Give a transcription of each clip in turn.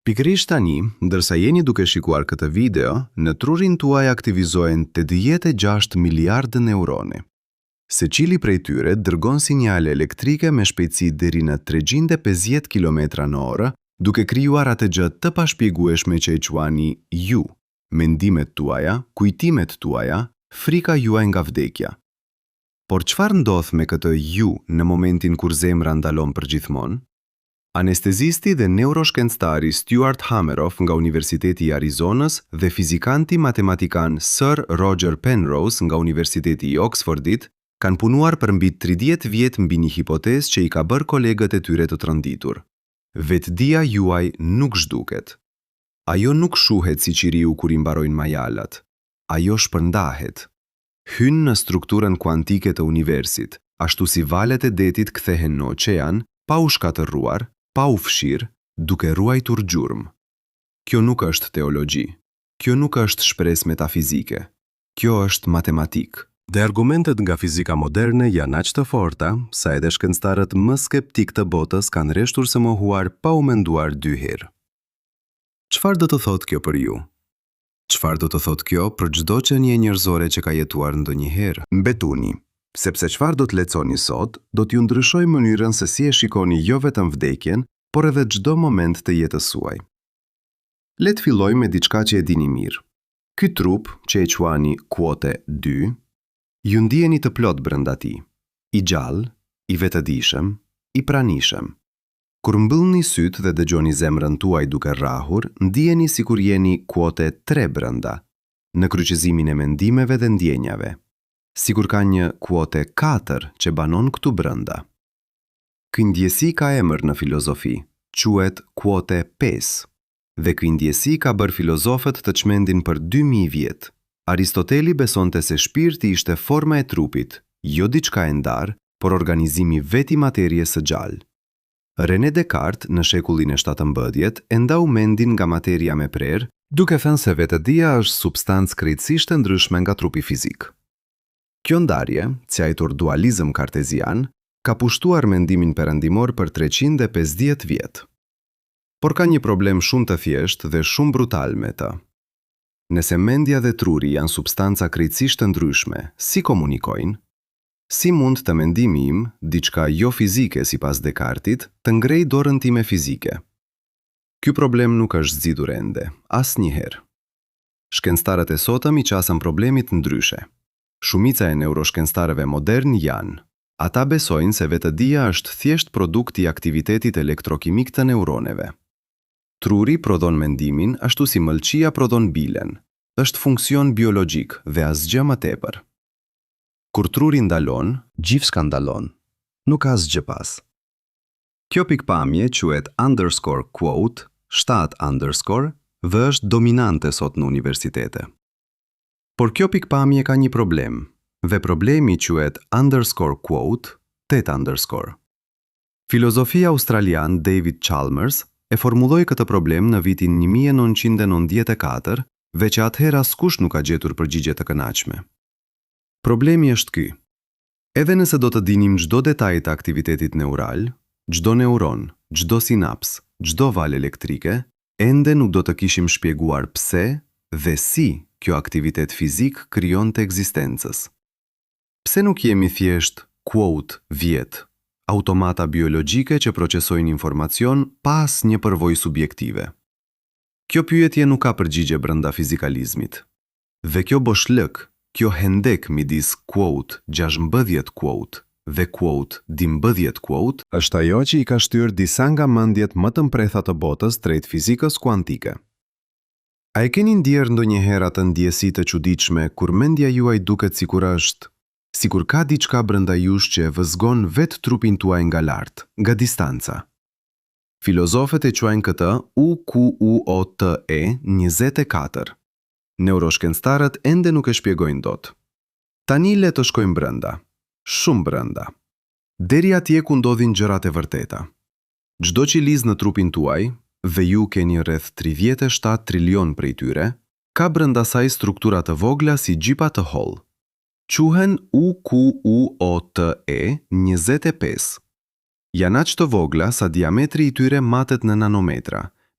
Pikërisht tani, ndërsa jeni duke shikuar këtë video, në trurin tuaj aktivizohen 86 miliardë neuroni. Secili prej tyre dërgon sinjale elektrike me shpejtësi deri në 350 km/h, duke krijuar atë gjë të pashpjegueshme që e quani ju, mendimet tuaja, kujtimet tuaja, frika juaj nga vdekja. Por çfarë ndodh me këtë ju në momentin kur zemra ndalon përgjithmonë? Anestezisti dhe neuroshkencëtari Stuart Hameroff nga Universiteti i Arizonës dhe fizikanti matematikan Sir Roger Penrose nga Universiteti i Oxfordit kanë punuar për mbi 30 vjet mbi një hipotezë që i ka bërë kolegët e tyre të tronditur. Vetdia juaj nuk zhduket. Ajo nuk shuhet si qiriu kur i mbarojnë majalat. Ajo shpërndahet. Hyn në strukturën kuantike të universit, ashtu si valet e detit kthehen në oqean, pa u shkatërruar, pa u fshirë, duke ruajtur gjurmë. Kjo nuk është teologji. Kjo nuk është shpresë metafizike. Kjo është matematik. Dhe argumentet nga fizika moderne janë aq të forta, sa edhe shkencëtarët më skeptik të botës kanë rreshtur së mohuar pa u menduar 2 herë. Çfarë do të thotë kjo për ju? Çfarë do të thotë kjo për çdo qenie njerëzore që ka jetuar ndonjëherë? Mbetuni, sepse çfarë do të lexoni sot, do t'ju ndryshojë mënyrën se si e shikoni jo vetëm vdekjen, por edhe çdo moment të jetës suaj. Le të fillojmë me diçka që e dini mirë. Ky trup, që e quani kuote 2, ju ndiheni të plot brenda tij, i gjallë, i vetëdijshëm, i pranishëm. Kur mbyllni sytë dhe dëgjoni zemrën tuaj duke rrahur, ndiheni sikur jeni kuote 3 brenda, në kryqëzimin e mendimeve dhe ndjenjave. Sikur ka një kuote 4 që banon këtu brenda. Ky ndjesi ka emër në filozofi, quhet kuote 5, dhe ky ndjesi ka bërë filozofët të çmendin për 2000 vjet. Aristoteli besonte se shpirti ishte forma e trupit, jo diçka e ndarë, por organizimi vet i materjes së gjallë. René Descartes në shekullin e 17 e ndau mendin nga materia me prerë, duke thënë se vetëdia është substancë krejtësisht e ndryshme nga trupi fizik. Kjo ndarje, quajtur dualizëm kartezian, ka pushtuar mendimin perëndimor për 350 vjet. Por ka një problem shumë të thjeshtë dhe shumë brutal me të. Nëse mendja dhe truri janë substanca krejtësisht të ndryshme, si komunikojnë? Si mund të mendimi im, diçka jo fizike sipas Descartesit, të ngrej dorën time fizike? Ky problem nuk është zgjidhur ende, asnjëherë. Shkencëtarët e sotëm i qasën problemit ndryshe. Shumica e neuroshkencëtarëve modern janë. Ata besojnë se vetëdia është thjesht produkt i aktivitetit elektrokimik të neuroneve. Truri prodhon mendimin ashtu si mëlçia prodhon bilen. Është funksion biologjik dhe asgjë më tepër. Kur truri ndalon, gjithçka ndalon. Nuk ka asgjë pas. Kjo pikpamje quhet _quote, 7_ dhe është dominante sot në universitete. Por kjo pikpamje ka një problem, dhe problemi quhet _quote, 8_. Filozofia australian David Chalmers e formulloi këtë problem në vitin 1994, dhe që atëherë askush nuk ka gjetur përgjigje të kënaqshme. Problemi është ky. Edhe nëse do të dinim çdo detaj të aktivitetit neural, çdo neuron, çdo sinaps, çdo valë elektrike, ende nuk do të kishim shpjeguar pse dhe si kjo aktivitet fizik krijonte ekzistencës. Pse nuk jemi thjesht quote vjet, automata biologjike që procesojnë informacion pa asnjë përvojë subjektive? Kjo pyetje nuk ka përgjigje brenda fizikalizmit. Dhe kjo boshlëk, kjo hendek midis quote 16 quote dhe quote 12 quote është ajo që i ka shtyrë disa nga mendjet më të mprehta të botës drejt fizikës kuantike. A e keni ndjerë ndonjëherë atë ndjesi të çuditshme kur mendja juaj duket sikur ka diçka brenda jush që e vëzgon vetë trupin tuaj nga lart, nga distanca? Filozofët e quajnë këtë UQUOTE 24. Neuroshkencëtarët ende nuk e shpjegojnë dot. Tani le të shkojmë brenda, shumë brenda. Deri atje ku ndodhin gjërat e vërteta. Çdo qiliz në trupin tuaj, dhe ju keni rreth 37 trilion prej tyre, ka brenda saj struktura të vogla si gjipa të hollë. Quhen UQUOTE 25. Janë aq të vogla sa diametri i tyre matet në nanometra,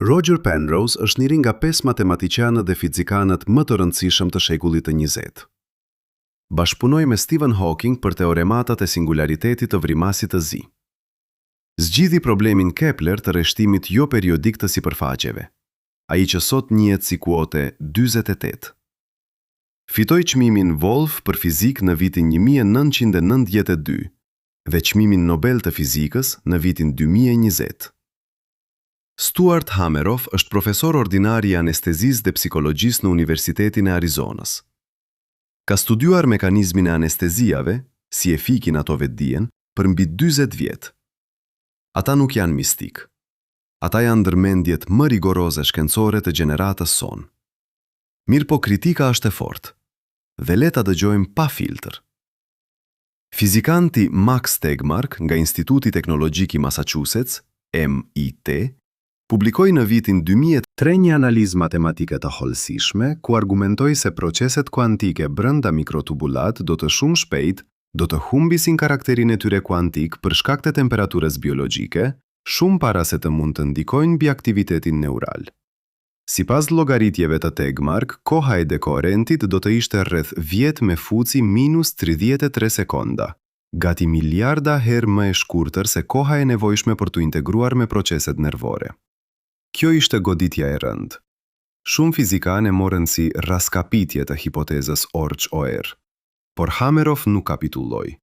Roger Penrose është njëri nga 5 matematicianët dhe fizikanët më të rëndësishëm të shekullit të 20. Bashkëpunoi me Stephen Hawking për teorematat e singularitetit të vrimasit të zi. Zgjidhi problemin Kepler të rreshtimit jo periodik të sipërfaqeve, ai që sot njihet si kuote 48. Fitoi çmimin Wolf për fizik në vitin 1992 dhe çmimin Nobel të fizikës në vitin 2020. Stuart Hameroff është profesor ordinar i anestezisë dhe psikologjisë në Universitetin e Arizonës. Ka studiuar mekanizmin e anesteziave, si e fikin ato vetdijen, për mbi 40 vjet. Ata nuk janë mistik. Ata janë ndërmendjet më rigoroze shkencore të gjeneratës sonë. Mirë po kritika është e fortë, dhe le ta dëgjojmë pa filtr. Fizikanti Max Tegmark nga Instituti Teknologjik i Massachusetts, MIT, publikoi në vitin 2003 një analizë matematike të hollësishme ku argumentoi se proceset kuantike brenda mikrotubulat do të shumë shpejt do të humbisin karakterin e tyre kuantik për shkak të temperaturës biologjike, shumë para se të mund të ndikojnë mbi aktivitetin neural. Sipas llogaritjeve të Tegmark, koha e dekoherentit do të ishte rreth 10 me fuci minus 33 sekonda, gati miliarda herë më e shkurtër se koha e nevojshme për të integruar me proceset nervore. Kjo ishte goditja e rëndë. Shumë fizikanë e morën si raskapitje të hipotezës Orch-OR, por Hameroff nuk kapitulloi.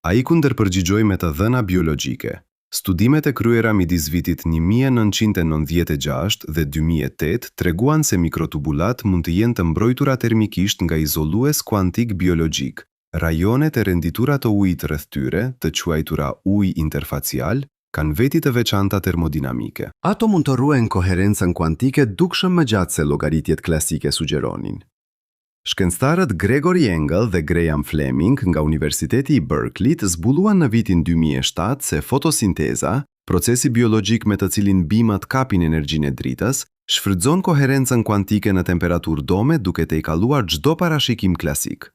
Ai kundërpërgjigjoi me të dhëna biologjike. Studimet e kryera midis vitit 1996 dhe 2008 treguan se mikrotubulat mund të jenë të mbrojtura termikisht nga izolues kuantik biologjik, rajonet e renditura të ujit rreth tyre, të quajtura ujë interfacial, kanë veti të veçanta termodinamike. Ato mund të ruajnë koherencën kuantike dukshëm më gjatë se llogaritjet klasike sugjeronin. Shkencëtarët Gregory Engel dhe Graham Fleming nga Universiteti i Berkeleyt zbuluan në vitin 2007 se fotosinteza, procesi biologjik me të cilin bimat kapin energjinë e dritës, shfrytëzon koherencën kuantike në temperaturë dome duke tejkalluar çdo parashikim klasik.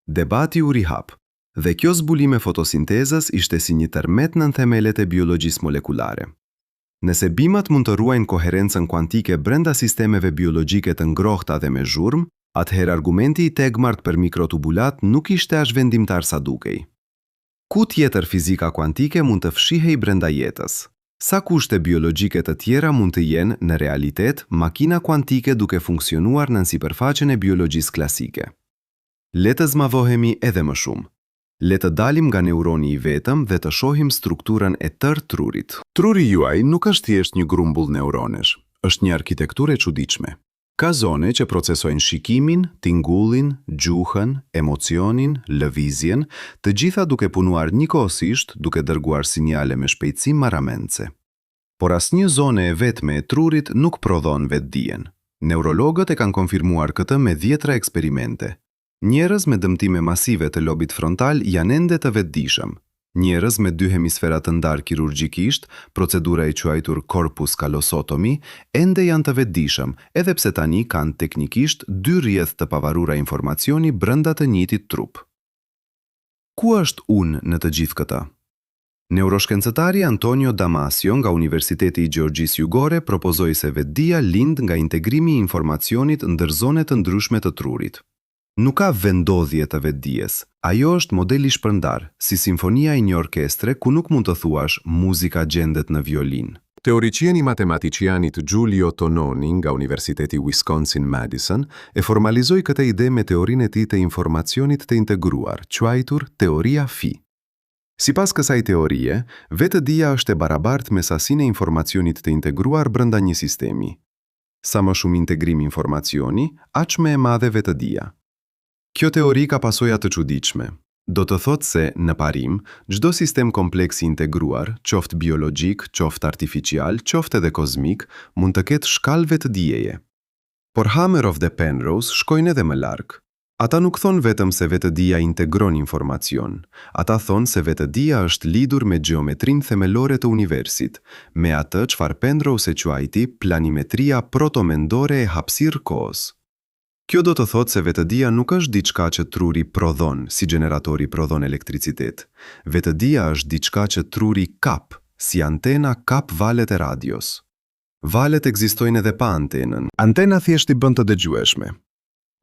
Debati u rihap, dhe kjo zbulim e fotosintezës ishte si një tërmet në themelet e biologjisë molekulare. Nëse bimat mund të ruajnë koherencën kuantike brenda sistemeve biologjike të ngrohta dhe me zhurmë, atëherë argumenti i Tegmark për mikrotubulat nuk ishte as vendimtar sa dukej. Ku tjetër fizika kuantike mund të fshihej brenda jetës? Sa kushte biologjike të tjera mund të jenë në realitet makina kuantike duke funksionuar në sipërfaqen e biologjisë klasike? Le të zmavohemi edhe më shumë. Le të dalim nga neuroni i vetëm dhe të shohim strukturën e tërë trurit. Truri juaj nuk është thjesht një grumbull neuronesh, është një arkitekturë e çuditshme. Ka zone që procesojnë shikimin, tingullin, gjuhën, emocionin, lëvizjen, të gjitha duke punuar njëkohësisht, duke dërguar sinjale me shpejtësi marramendse. Por asnjë zone e vetme e trurit nuk prodhon vetdijen. Neurologët e kanë konfirmuar këtë me 10 eksperimente. Njerëz me dëmtime masive të lobit frontal janë ende të vetdijshëm. Njerëz me 2 hemisfera të ndarë kirurgjikisht, procedura e quajtur corpus callosotomy, ende janë të vetdijshëm, edhe pse tani kanë teknikisht 2 rrjedh të pavarura informacioni brenda të njëjtit trup. Ku është unë në të gjithë këta? Neuroshkencëtari Antonio Damasio nga Universiteti i Gjeorgjisë Jugore propozoi se vetdia lind nga integrimi i informacionit ndër zone të ndryshme të trurit. Nuk ka vendodhje të vetdijes. Ajo është modeli shpërndar, si simfonia e një orkestre ku nuk mund të thuash muzika gjendet në violin. Teoricieni matematicianit Giulio Tononi nga Universiteti Wisconsin-Madison e formalizoi këtë ide me teorinë e tij të informacionit të integruar, quajtur teoria phi. Sipas kësaj teorie, vetëdia është e barabartë me sasinë e informacionit të integruar brenda një sistemi. Sa më shumë integrim informacioni, aq më e madhe vetëdia. Kjo teori ka pasoja të çuditshme. Do të thotë se, në parim, çdo sistem kompleks i integruar, qoftë biologjik, qoftë artificial, qoftë edhe kozmik, mund të ketë shkallë vetëdieje. Por Hameroff dhe Penrose shkojnë edhe më larg. Ata nuk thonë vetëm se vetëdia integron informacion. Ata thonë se vetëdia është lidhur me gjeometrinë themelore të universit, me atë çfarë Penrose e quajti planimetria protomendore e hapësirë kohës. Kjo do të thotë se vetëdia nuk është diçka që truri prodhon, si generatori prodhon elektricitet. Vetëdia është diçka që truri kap, si antena kap valët e radios. Valet ekzistojnë edhe pa antenën. Antena thjesht i bën të dëgjueshme.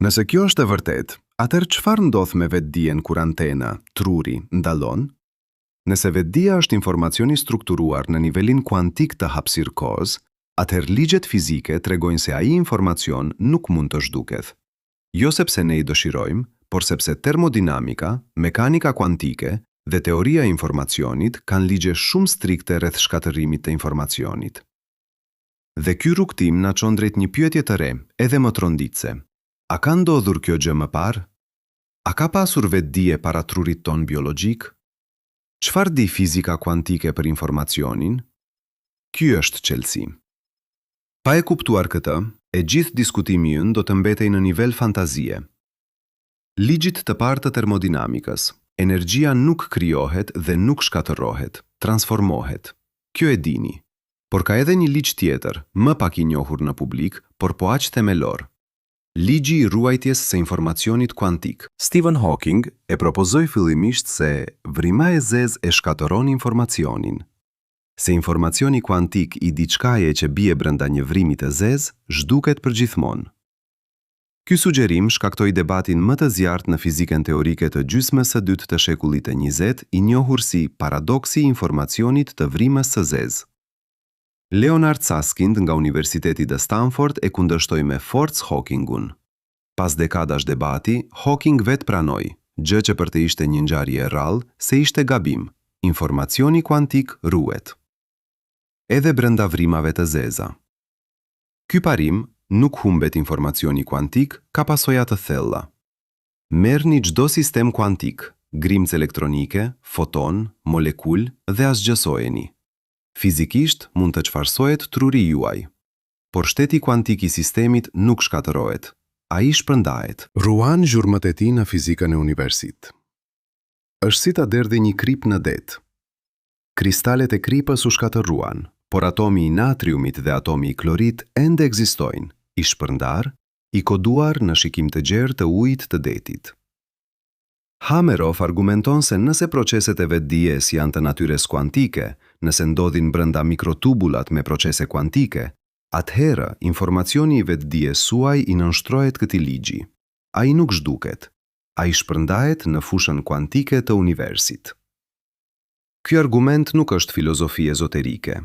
Nëse kjo është e vërtet, atëherë çfarë ndodh me vetdijen kur antena, truri, ndalon? Nëse vetdia është informacioni strukturuar në nivelin kuantik të hapësirë-kohës, atëherë ligjet fizike tregojnë se ai informacion nuk mund të zhduket. Jo sepse ne i dëshirojmë, por sepse termodinamika, mekanika kuantike dhe teoria e informacionit kanë ligje shumë strikte rreth shkatërimit të informacionit. Dhe ky rrugtim na çon drejt një pyetje të re, edhe më tronditse. A ka ndodhur kjo gjë më parë? A ka pasur vetdije para trurit ton biologjik? Çfarë di fizika kuantike për informacionin? Ky është çelësi. Pa e kuptuar këtë, e gjithë diskutimi ynë do të mbetej në nivel fantazie. Ligjit të parë të termodinamikës, energjia nuk krijohet dhe nuk shkatërrohet, transformohet. Kjo e dini. Por ka edhe një ligj tjetër, më pak i njohur në publik, por po aq themelor. Ligji i ruajtjes së informacionit kuantik. Stephen Hawking e propozoi fillimisht se vrima e zezë e shkatëron informacionin. Se informacioni kuantik i diçkaje që bie brenda një vrimi të zezë, zhduket përgjithmonë. Ky sugjerim shkaktoi debatin më të zjarrt në fizikën teorike të gjysmës së dytë të shekullit të 20, i njohur si paradoksi i informacionit të vrimës së zezë. Leonard Susskind nga Universiteti i Stanford e kundërshtoi me forcë Hawkingun. Pas dekadash debati, Hawking vet pranoi, gjë që për të ishte një ngjarje e rrallë, se ishte gabim. Informacioni kuantik ruhet. Edhe brenda vrimave të zeza. Ky parim, nuk humbet informacioni kuantik, ka pasoja të thella. Merrni çdo sistem kuantik, grimcë elektronike, foton, molekul dhe asgjësojeni. Fizikisht mund të çfarësohet truri juaj, por shteti kuantik i sistemit nuk shkatërohet, ai shpërndahet. Ruan zhurmët e tij në fizikën e universit. Është si ta derdhi një krip në det. Kristalet e kripës u shkatërruan, por atomi i natriumit dhe atomi i klorit ende ekzistojnë, i shpërndar, i koduar në shikim të gjerë të ujit të detit. Hameroff argumenton se nëse proceset e vetdijes janë të natyres kuantike, nëse ndodhin brenda mikrotubulat me procese kuantike, atëherë informacioni i vetdijes suaj i nënshtrohet këtij ligji. Ai nuk zhduket, ai shpërndahet në fushën kuantike të universit. Ky argument nuk është filozofi ezoterike.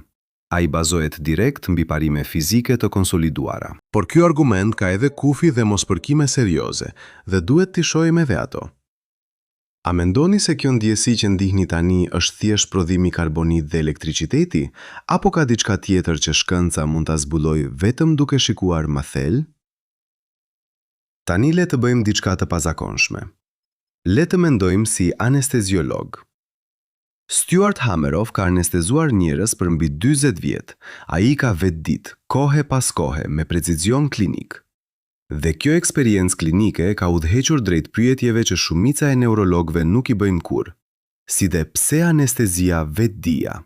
Ai bazohet direkt mbi parime fizike të konsoliduara. Por ky argument ka edhe kufi dhe mospërkime serioze, dhe duhet t'i shohim edhe ato. A mendoni se kjo ndjesi që ndihni tani është thjesht prodhimi karbonit dhe elektriciteti, apo ka diçka tjetër që shkenca mund ta zbulojë vetëm duke shikuar më thellë? Tani le të bëjmë diçka të pazakonshme. Le të mendojmë si anesteziolog. Stuart Hameroff ka anestezuar njerëz për mbi 40 vjet. Ai ka vetditë, kohë pas kohe, me precizion klinik. Dhe kjo eksperiencë klinike ka udhëhequr drejt pyetjeve që shumica e neurologëve nuk i bëjnë kurrë, si dhe pse anestezia vetdia.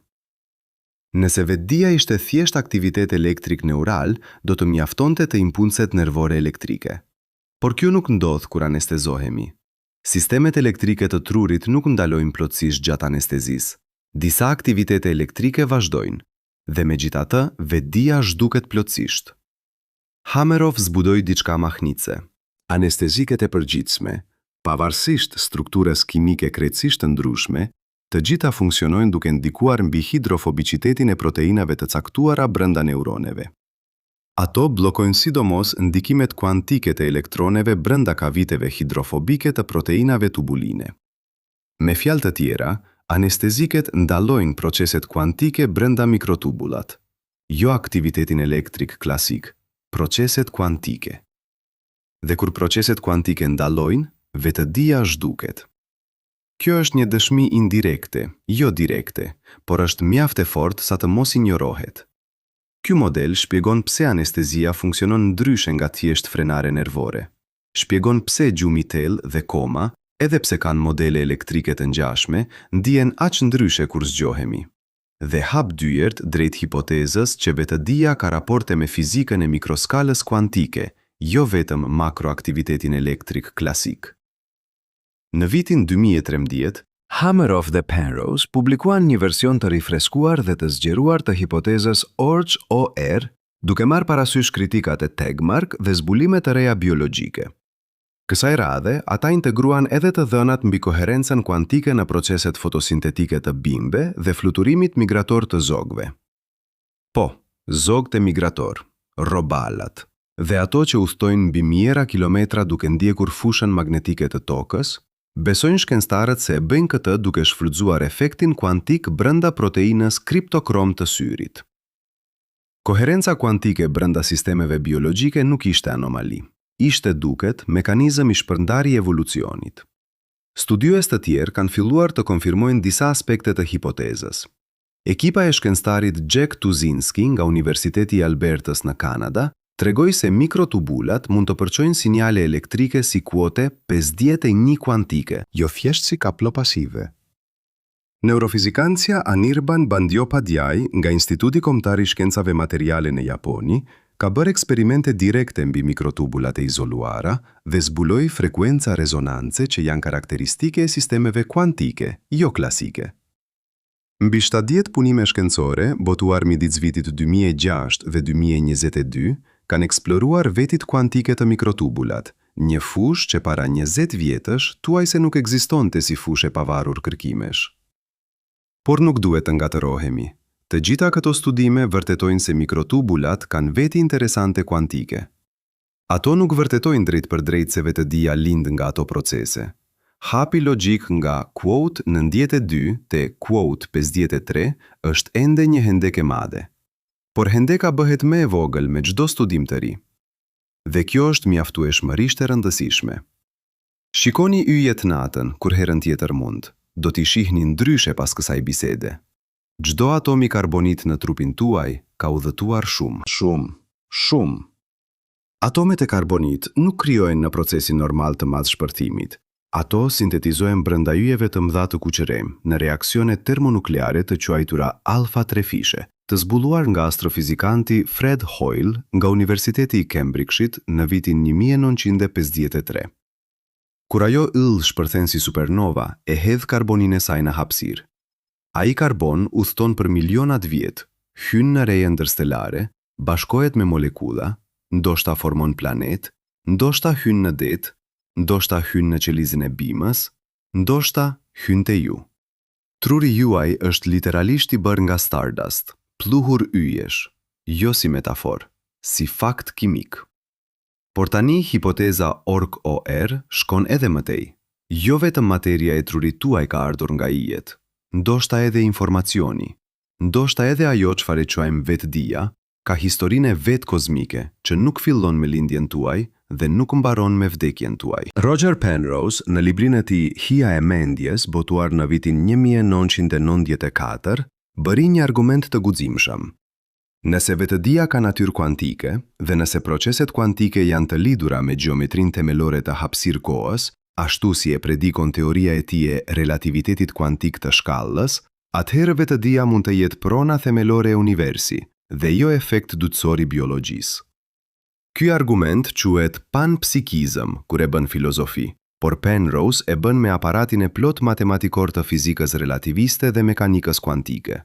Nëse vetdia ishte thjesht aktivitet elektrik neural, do të mjaftonte të impulset nervore elektrike. Por kjo nuk ndodh kur anestezohemi. Sistemet elektrike të trurit nuk ndalojnë plotësisht gjatë anestezisë. Disa aktivitete elektrike vazhdojnë, dhe megjithatë, vetdia zhduket plotësisht. Hameroff zbudoi diçka mahnitse. Anesteziket e përgjithshme, pavarësisht strukturës kimike krejtësisht të ndryshme, të gjitha funksionojnë duke ndikuar mbi hidrofobicitetin e proteinave të caktuara brenda neuroneve. Ato bllokojnë sidomos ndikimet kuantike të elektroneve brenda kaviteve hidrofobike të proteinave tubuline. Me fjalë të tjera, anesteziket ndalojnë proceset kuantike brenda mikrotubulat, jo aktivitetin elektrik klasik, proceset kuantike. Dhe kur proceset kuantike ndalojnë, vetëdia zhduket. Kjo është një dëshmi indirekte, jo direkte, por është mjaft e fortë sa të mos injorohet. Ky model shpjegon pse anestezia funksionon ndryshe nga thjesht frenare nervore. Shpjegon pse gjumi tell dhe koma, edhe pse kanë modele elektrike të ngjashme, ndihen aq ndryshe kur zgjohemi. Dhe hap dyert drejt hipotezës që vetëdia ka raporte me fizikën e mikroskalës kuantike, jo vetëm makroaktivitetin elektrik klasik. Në vitin 2013, Hameroff dhe Penrose publikuan një version të rifreskuar dhe të zgjeruar të hipotezës Orch-OR, duke marrë parasysh kritikat e Tegmark dhe zbulimet të reja biologjike. Kësaj radhe, ata integruan edhe të dhënat mbi koherencën kuantike në proceset fotosintetike të bimbe dhe fluturimit migrator të zogëve. Po, zogët e migrator, roballat, dhe ato që udhtojnë mbi mijëra kilometra duke ndjekur fushën magnetike të tokës, besojnë shkencëtarët se e bëjnë këtë duke shfrytzuar efektin kuantik brenda proteinës kriptokrom të syrit. Koherenca kuantike brenda sistemeve biologjike nuk ishte anomali. Ishte duket mekanizëm i shpërndarjes evolucionit. Studiues të tjerë kanë filluar të konfirmojnë disa aspekte të hipotezës. Ekipa e shkencëtarit Jack Tuzinski nga Universiteti i Albertës në Kanada tregoi se mikrotubulat mund të përçojnë sinjale elektrike si kuote 51 kuantike, jo thjesht si kaplo pasive. Neurofizikancia Anirban Bandyopadhyay nga Instituti Kombëtar i Shkencave Materiale në Japoni ka bërë eksperimente direkte mbi mikrotubulat e izoluara dhe zbuloi frekuenca rezonance që janë karakteristike e sistemeve kuantike, jo klasike. Mbi 70 punime shkencore, botuar midis vitit 2006 dhe 2022, kanë eksploruar vetit kuantike të mikrotubulat, një fushë që para 20 vjetësh tuajse nuk ekzistonte si fushë e pavarur kërkimesh. Por nuk duhet të ngatërohemi. Të gjitha këto studime vërtetojnë se mikrotubulat kanë veti interesante kuantike. Ato nuk vërtetojnë drejt për drejt se vetëdia lind nga ato procese. Hapi logjik nga quote 92 te quote 53 është ende një hendek e madhe. Por hendeka bëhet më e vogël me çdo studim të ri. Dhe kjo është mjaftueshmërisht e rëndësishme. Shikoni yjet natën kur herën tjetër mund. Do t'i shihni ndryshe pas kësaj bisede. Çdo atom i karbonit në trupin tuaj ka udhëtuar shumë. Atomet e karbonit nuk krijojnë në procesin normal të madhshpërthimit. Ato sintetizohen brenda yjeve të mëdha të kuqërem në reaksione termonukleare të quajtura alfa-trefishe, të zbuluar nga astrofizikanti Fred Hoyle nga Universiteti i Cambridge-it në vitin 1953. Kur ajo yll shpërthen si supernova, e hedh karbonin e saj në hapësirë. Ai karbon udhton për milionat vjet, hyn në reje ndërstelare, bashkohet me molekula, ndoshta formon planet, ndoshta hyn në det, ndoshta hyn në qelizin e bimës, ndoshta hyn te ju. Truri juaj është literalisht i bërë nga stardust, pluhur yjesh, jo si metafor, si fakt kimik. Por tani hipoteza Orch-OR shkon edhe më tej. Jo vetëm materia e trurit tuaj ka ardhur nga yjet, ndoshta edhe informacioni, ndoshta edhe ajo çfarë quajmë vetdia, ka historinë vet kozmike që nuk fillon me lindjen tuaj dhe nuk mbaron me vdekjen tuaj. Roger Penrose, në librin e tij Hija e mendjes, botuar në vitin 1994, bëri një argument të guximshëm. Nëse vetëdia ka natyrë kuantike dhe nëse proceset kuantike janë të lidhura me gjeometrinë themelore të hapësirë-kohës, ashtu si e predikon teoria e tij e relativitetit kuantik të shkallës, atëherë vetëdia mund të jetë prona themelore e universi dhe jo efekt dytësor i biologjisë. Ky argument quhet panpsikizëm kur e bën filozofi, por Penrose e bën me aparatin e plot matematikor të fizikës relativiste dhe mekanikës kuantike.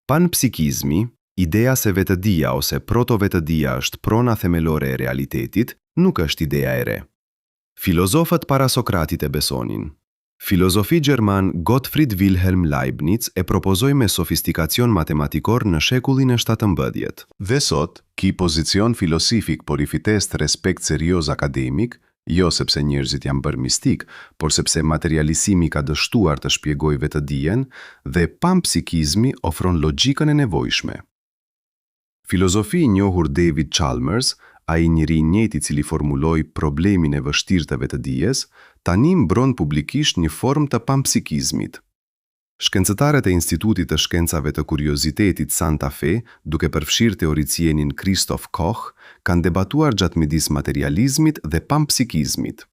Panpsikizmi, ideja se vetëdia ose protovetëdia është prona themelore e realitetit, nuk është ideja e re. Filozofët para Sokratit e besonin. Filozofi gjerman Gottfried Wilhelm Leibniz e propozoi me sofistikacion matematikor në shekullin e 17. Dhe sot, ki pozicion filosofik por i fitest respekt serioz akademik, jo sepse njerëzit janë bërë mistik, por sepse materialisimi ka dështuar të shpjegojë vetëdijen dhe panpsikizmi ofron logjikën e nevojshme. Filozofi i njohur David Chalmers, ai njeri i njëjtë i cili formuloi problemin e vështirë të vetëdijes, tani mbron publikisht një formë të panpsikizmit. Shkencëtarët e Institutit të Shkencave të Kuriozitetit Santa Fe, duke përfshirë teoricienin Christoph Koch, kanë debatuar gjatë midis materializmit dhe panpsikizmit.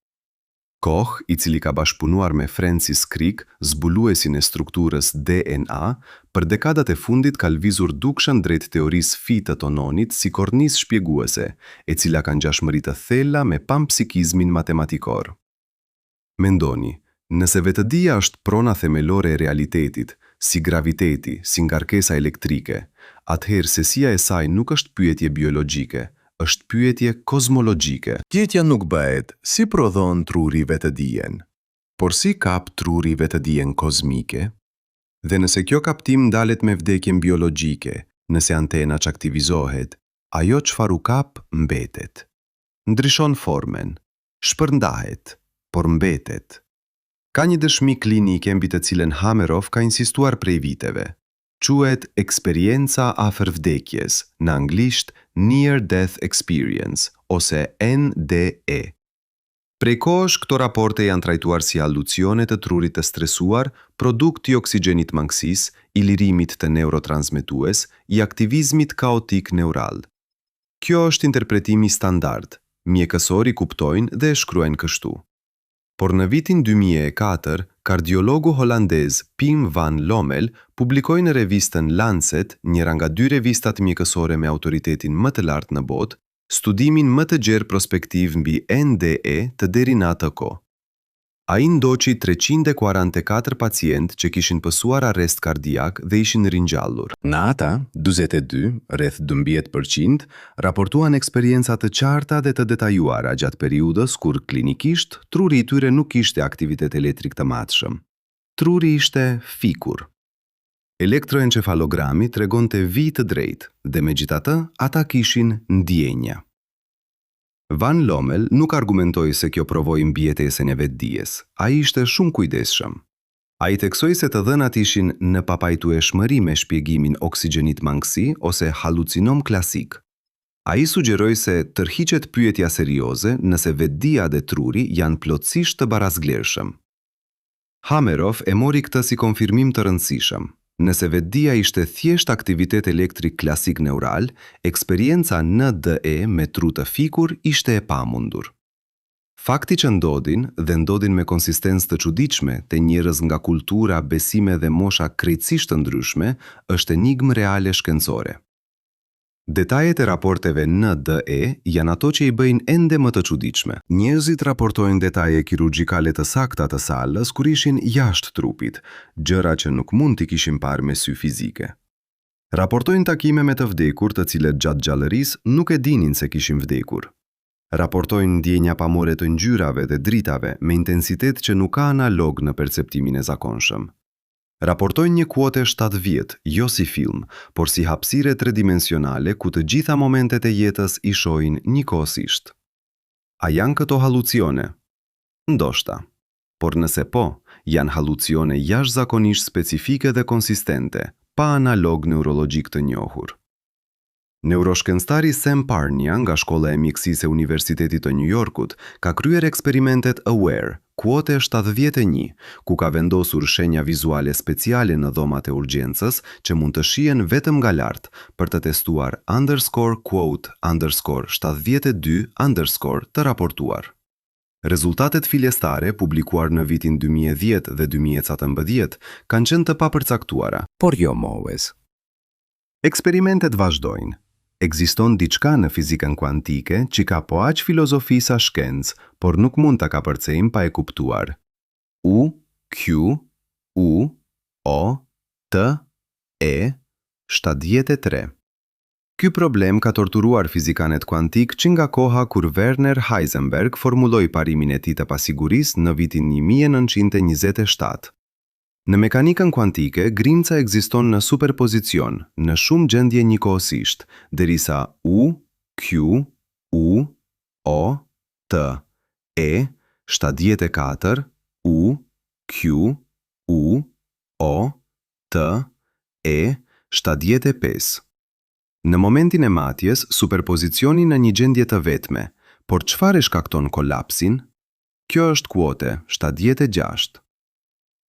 Koch, i cili ka bashkëpunuar me Francis Crick, zbuluesin e strukturës DNA, për dekadat e fundit ka lvizur dukshëm drejt teorisë fi të tononit si kornisë shpjeguese, e cila ka ngjashmëri të thella me panpsikizmin matematikor. Mendoni, Nëse vetëdia është prona themelore e realitetit, si graviteti, si ngarkesa elektrike, atëherë sesia e saj nuk është pyetje biologjike, është pyetje kozmologjike. Pyetja nuk bëhet si prodhon truri vetëdijen, por si kap truri vetëdijen kozmike? Dhe nëse kjo kaptim ndalet me vdekjen biologjike, nëse antena që aktivizohet, ajo çfarë u kap mbetet. Ndryshon formen, shpërndahet, por mbetet. Ka një dëshmi klinike mbi të cilën Hameroff ka insistuar prej viteve. Quhet eksperienca afër vdekjes, në anglisht Near Death Experience, ose NDE. Prej kohësh këto raporte janë trajtuar si halucione të trurit të stresuar, produkt i oksigjenit mangësisë, i lirimit të neurotransmetues, i aktivizmit kaotik neural. Kjo është interpretimi standard, mjekësor i kuptojnë dhe e shkruajnë kështu. Por në vitin 2004, kardiologu holandez Pim van Lommel publikoi në revistën Lancet, njëra nga 2 revistat mjekësore me autoritetin më të lartë në botë, studimin më të gjerë prospektiv mbi NDE të deri në atë kohë. Ai ndoqi 344 pacient që kishin pësuar arrest kardiak dhe ishin ringjallur. Në ata, 42, rreth 12%, raportuan eksperienca të qarta dhe të detajuara gjatë periudhës kur klinikisht truri i tyre nuk kishte aktivitet elektrik të matshëm. Truri ishte fikur. Elektroencefalogrami tregonte vijë të drejtë dhe megjithatë ata kishin ndjenja. Van Lommel nuk argumentoi se kjo provoi mbijetesën e vetdijes. Ai ishte shumë kujdesshëm. Ai theksoi se të dhënat ishin në papajtueshmëri me shpjegimin oksigjenit mangësi ose halucinom klasik. Ai sugjeroi se tërhiqet pyetja serioze nëse vetdia dhe truri janë plotësisht të barazglershëm. Hameroff e mori këtë si konfirmim të rëndësishëm. Nëse vetdia ishte thjesht aktivitet elektrik klasik neural, eksperienca NDE me tru të fikur ishte e pamundur. Fakti që ndodin me konsistencë të çuditshme te njerëz nga kultura, besime dhe mosha krejtësisht të ndryshme, është enigmë reale shkencore. Detajet e raporteve NDE janë ato që i bëjnë ende më të çuditshme. Njerëzit raportojnë detaje kirurgjikale të sakta të salës kur ishin jashtë trupit, gjëra që nuk mund t'i kishin parë me sy fizike. Raportojnë takime me të vdekur të cilët gjatë gjallërisë nuk e dinin se kishin vdekur. Raportojnë ndjenja pamore të ngjyrave dhe dritave me intensitet që nuk ka analog në perceptimin e zakonshëm. Raportojnë një kuote 7 vjet, jo si film, por si hapësire tridimensionale ku të gjitha momentet e jetës i shohin njëkohësisht. A janë këto halucione? Ndoshta. Por nëse po, janë halucione jashtëzakonisht specifike dhe konsistente, pa analog neurologjik të njohur. Neuroshkenstari Sam Parnia nga Shkolla e Mjekësisë e Universitetit të New Yorkut ka kryer eksperimentet AWARE, kuote 71, ku ka vendosur shenja vizuale speciale në dhomat e urgjencës që mund të shihen vetëm nga lart për të testuar _quote_72_ të raportuar. Rezultatet filestare publikuar në vitin 2010 dhe 2017 kanë qenë të papërcaktuara, por jo mohues. Eksperimentet vazhdojnë. Ekziston diçka në fizikën kuantike që ka po aq filozofi sa shkencë, por nuk mund ta kapërcejmë pa e kuptuar. U, Q, U, O, T, E, 73. Ky problem ka torturuar fizikanet kuantik që nga koha kur Werner Heisenberg formuloi parimin e tij të pasigurisë në vitin 1927. Në mekanikën kuantike, grimca ekziston në superpozicion, në shumë gjendje njëkohësisht, derisa U, Q, U, O, T, E, 74, U, Q, U, O, T, E, 75. Në momentin e matjes, superpozicioni në një gjendje të vetme, por çfarë e shkakton kolapsin? Kjo është kuote 76.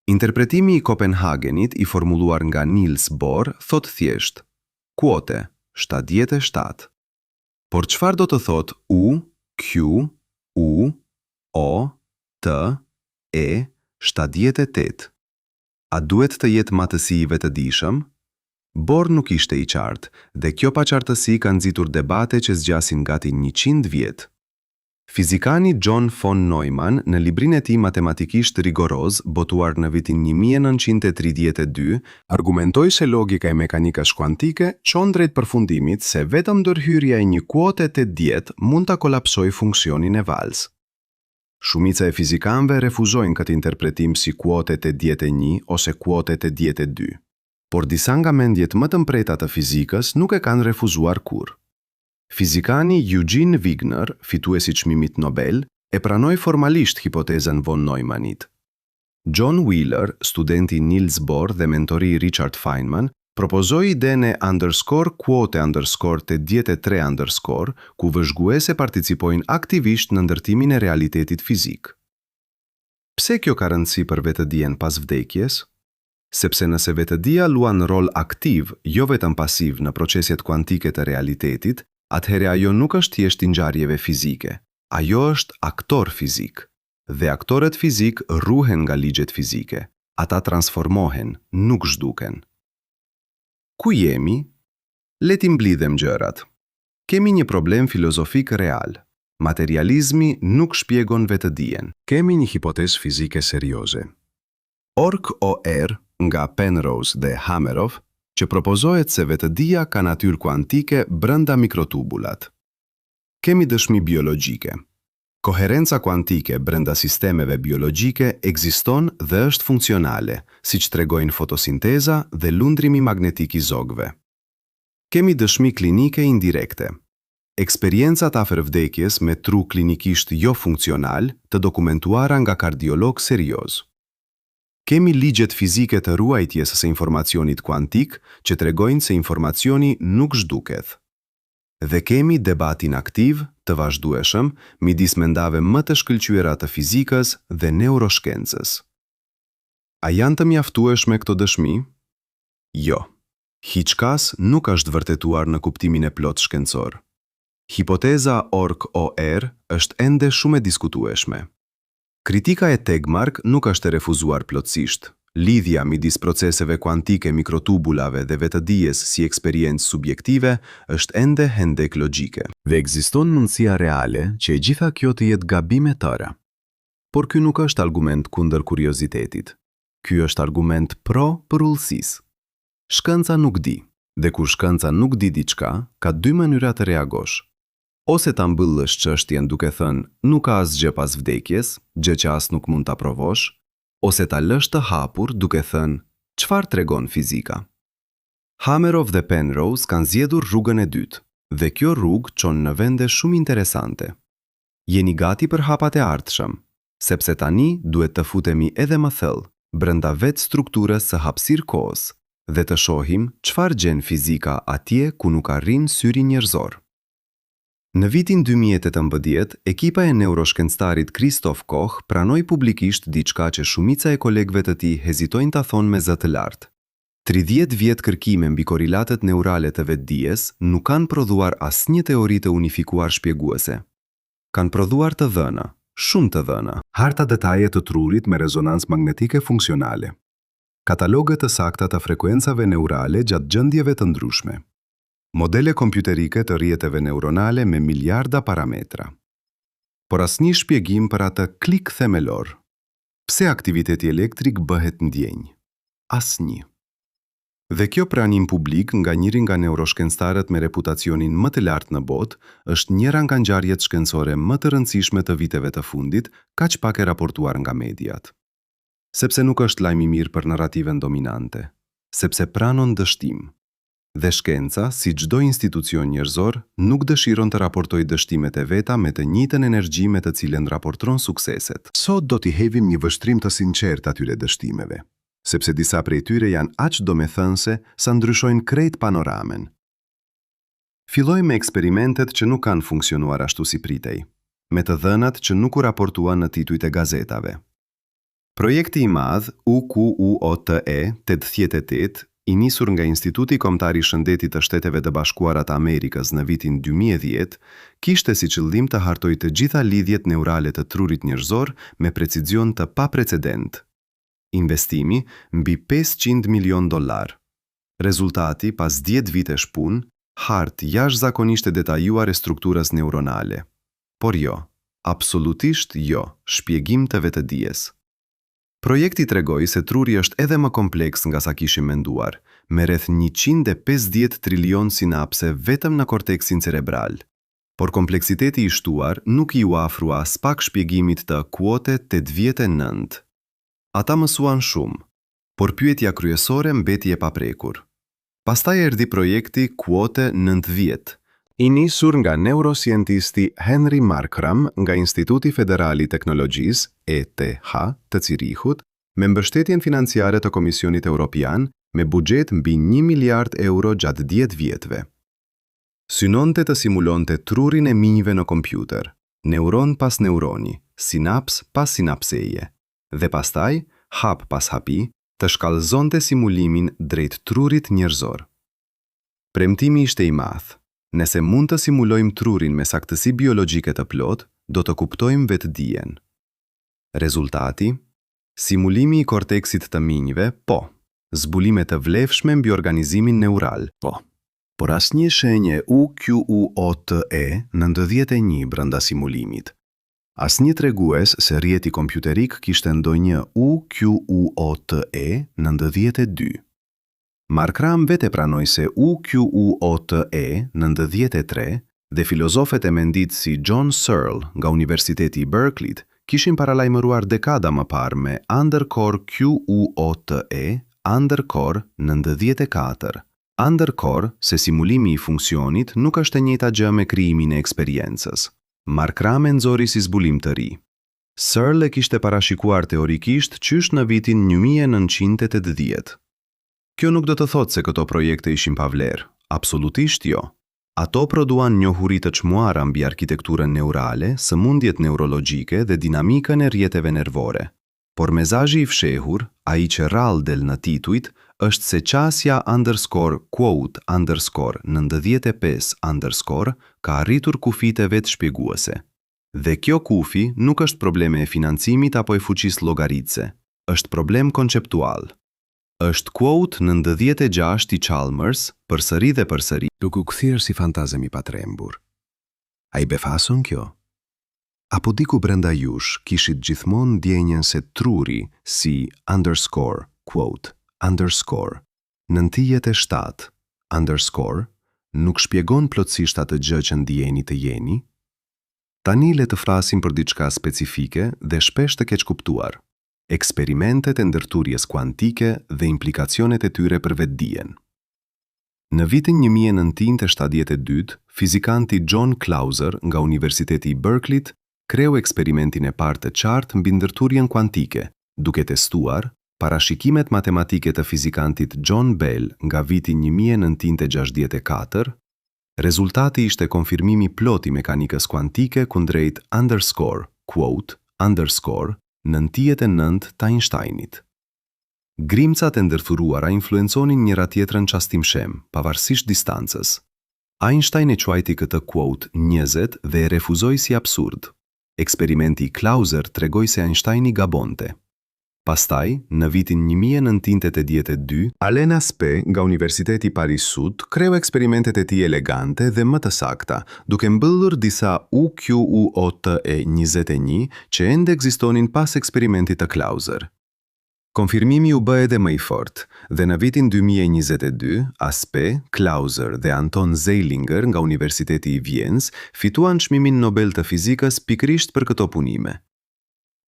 Interpretimi i Kopenhagenit i formuluar nga Niels Bohr thot thjesht kuote 77. Por çfarë do të thot U, Q, U, O, T, E, 78? A duhet të jetë matësi i vetëdijshëm? Bohr nuk ishte i qartë dhe kjo paqartësi ka nxitur debate që zgjasin gati 100 vjet. Fizikani John von Neumann, në librin e tij matematikisht rigoroz, botuar në vitin 1932, argumentoi se logika e mekanikës kuantike çon drejt përfundimit se vetëm ndërhyrja e një kuote të 10 mund ta kolapsojë funksionin e Walls. Shumica e fizikanëve refuzojnë këtë interpretim si kuote të 10 ose kuote të 2, por disa nga mendjet më të mpreta të fizikës nuk e kanë refuzuar kurrë. Fizikani Eugene Wigner, fituesi çmimit Nobel, e pranoi formalisht hipotezën von Neumannit. John Wheeler, studenti Niels Bohr dhe mentori i Richard Feynman, propozoi idenë _quote të 13 ku vëzhguese participojnë aktivisht në ndërtimin e realitetit fizik. Pse kjo ka rëndësi për vetëdijen pas vdekjes? Sepse nëse vetëdia luan rol aktiv, jo vetëm pasiv në proceset kuantike të realitetit, atëherë ajo nuk është thjesht ngjarjeve fizike, ajo është aktor fizik. Dhe aktorët fizik ruhen nga ligjet fizike. Ata transformohen, nuk zhduken. Ku jemi? Le ti mblidhem gjërat. Kemi një problem filozofik real. Materializmi nuk shpjegon vetëdijen. Kemi një hipotezë fizike serioze. Orq-OR nga Penrose dhe Hameroff, që propozohet se vetëdia ka natyrë kuantike brenda mikrotubulat. Kemi dëshmi biologjike. Koherenca kuantike brenda sistemeve biologjike ekziston dhe është funksionale, siç tregojnë fotosinteza dhe lundrimi magnetik i zogëve. Kemi dëshmi klinike indirekte. Eksperiencat afër vdekjes me tru klinikisht jo funksional të dokumentuara nga kardiolog serioz. Kemi ligjet fizike të ruajtjes së informacionit kuantik që tregojnë se informacioni nuk zhduket. Dhe kemi debatin aktiv të vazhdueshëm midis mendave më të shkëlqyera të fizikës dhe neuroshkencës. A janë të mjaftueshme këto dëshmi? Jo. Hiçkas nuk është vërtetuar në kuptimin e plot shkencor. Hipoteza Orq-OR është ende shumë e diskutueshme. Kritika e Tegmark nuk është e refuzuar plotësisht. Lidhja midis proceseve kuantike mikrotubulave dhe vetëdijes si eksperiencë subjektive është ende hendek logjike. Dhe ekziston mundësia reale që e gjitha kjo të jetë gabime tëra. Por ky nuk është argument kundër kuriozitetit. Ky është argument pro përullësisë. Shkenca nuk di, dhe kur shkenca nuk di diçka, ka dy mënyra të reagosh. Ose ta mbëllësh çështjen duke thënë nuk ka asgjë pas vdekjes, gjë që as nuk mund ta provosh, ose ta lësh të hapur duke thënë çfarë tregon fizika. Hameroff dhe Penrose kanë zgjedhur rrugën e dytë, dhe kjo rrugë çon në vende shumë interesante. Jeni gati për hapat e ardhshëm, sepse tani duhet të futemi edhe më thellë brenda vetë strukturës së hapësirë kohës dhe të shohim çfarë gjen fizika atje ku nuk arrin syri njerëzor. Në vitin 2018, ekipa e neuroshkencëtarit Christoph Koch pranoi publikisht diçka që shumica e kolegëve të tij hezitojnë ta thonë me zë të lartë. 30 vjet kërkime mbi korrilatet neurale të vetdijes nuk kanë prodhuar asnjë teori të unifikuar shpjeguese. Kanë prodhuar të dhëna, shumë të dhëna. Harta detaje të trurit me rezonancë magnetike funksionale. Kataloge të sakta të frekuencave neurale gjatë gjendjeve të ndryshme. Modele kompjuterike të rrjeteve neuronale me miliarda parametra. Por asnjë shpjegim për atë klik themelor. Pse aktiviteti elektrik bëhet ndjenjë? Asnjë. Dhe kjo pranim publik nga njëri nga neuroshkencëtarët me reputacionin më të lartë në botë është njëra nga ngjarjet shkencore më të rëndësishme të viteve të fundit, kaq pak e raportuar nga mediat. Sepse nuk është lajm i mirë për narrativen dominante, sepse pranon dështim. Dhe shkenca, si çdo institucion njerëzor, nuk dëshiron të raportojë dështimet e veta me të njëjtën energji me të cilën raporton sukseset. Sot do t'i hedhim një vështrim të sinqert atyre dështimeve, sepse disa prej tyre janë aq domethënëse sa ndryshojnë krejt panoramen. Filloj me eksperimentet që nuk kanë funksionuar ashtu si pritej, me të dhënat që nuk u raportuan në titujt e gazetave. Projekti i madh UQUOTE 88 i nisur nga Instituti Kombëtar i Shëndetit të Shteteve të Bashkuara të Amerikës në vitin 2010, kishte si qëllim të hartojë të gjitha lidhjet neurale të trurit njerëzor me precisión të paprecedent. Investimi mbi $500 milion. Rezultati pas 10 vitesh punë, hartë jashtëzakonisht e detajuar e strukturës neuronale. Por jo, Absolutisht jo, shpjegim të vetëdijes. Projekti tregoi se truri është edhe më kompleks nga sa kishim menduar, me rreth 150 trilion sinapse vetëm në korteksin cerebral. Por kompleksiteti i shtuar nuk i u afrua as pak shpjegimit të kuote 89. Ata mësuan shumë, por pyetja kryesore mbeti e paprekur. Pastaj erdhi projekti kuote 90. I nisur nga neuroscientisti Henry Markram nga Instituti Federal i Teknologjisë, ETH, të Zirichut, me mbështetjen financiare të Komisionit Evropian, me buxhet mbi 1 miliard euro gjatë 10 vjetëve. Synonte të simulonte trurin e minjve në kompjuter, neuron pas neuroni, sinaps pas sinapseje, dhe pastaj, hap pas hapi, të shkallëzonte simulimin drejt trurit njerëzor. Premtimi ishte i madh. Nëse mund të simulojmë trurin me saktësi biologjike të plot, do të kuptojmë vetëdijen. Rezultati? Simulimi i korteksit të minjve, po. Zbulime të vlefshme mbi organizimin neural, po. Por asnjë shenje UQUOTE në 91 brenda simulimit. Asnjë tregues se rrjeti kompjuterik kishte ndonjë UQUOTE në 92. Markram vete pranoi se UQUOTE në 93 dhe filozofet e mendit si John Searle nga Universiteti i Berkeleyt kishin paralajmëruar dekada më parë me undercore QUOTE, undercore 94. Undercore se simulimi i funksionit nuk është e njëjta gjë me krijimin e eksperiencës. Markram e nxori si zbulim të ri. Searle e kishte parashikuar teorikisht qysh në vitin 1980. Kjo nuk do të thotë se këto projekte ishin pa vlerë, absolutisht jo. Ato produan njohuri të çmuara mbi arkitekturën neurale, sëmundjet neurologjike dhe dinamikën e rrjeteve nervore. Por mezazhi i fshehur, ai që rrallë del në titujt, është se qasja _quote _95_ ka arritur kufite vetë shpjeguese. Dhe kjo kufi nuk është probleme e financimit apo e fuqisë llogaritse, është problem konceptual. Është quote 96 i Chalmers, përsëri dhe përsëri, duke u kthyer si fantazëm i patrembur. A i befason kjo? Apo diku brenda jush kishit gjithmonë ndjenjen se truri si _quote _97_ nuk shpjegon plotësisht atë gjë që ndjeni të jeni? Tani le të flasim për diçka specifike dhe shpesh të keqkuptuar. Eksperimentet e ndërturjes kuantike dhe implikacionet e tyre për vetdijen. Në vitin 1972, fizikanti John Clauser nga Universiteti i Berkeleyt kreu eksperimentin e parë të qartë mbi ndërturjen kuantike, duke testuar parashikimet matematike të fizikantit John Bell nga viti 1964. Rezultati ishte konfirmimi plot i mekanikës kuantike kundrejt _quote _ 99 të Einsteinit. Grimcat e ndërthuruara influenconin njëra tjetrën çastimshem, pavarësisht distancës. Einstein e quajti këtë quote 20 dhe e refuzoi si absurd. Eksperimenti i Clauser tregoi se Einsteini gabonte. Pastaj, në vitin 1982, Alain Aspect nga Universiteti i Paris Sud kreu eksperimentet e tij elegante dhe më të sakta, duke mbyllur disa UQUOTE 21 që ende ekzistonin pas eksperimentit të Clauser. Konfirmimi u bë edhe më i fortë, dhe në vitin 2022, Aspect, Clauser dhe Anton Zeilinger nga Universiteti i Vjenës fituan çmimin Nobel të fizikës pikërisht për këto punime.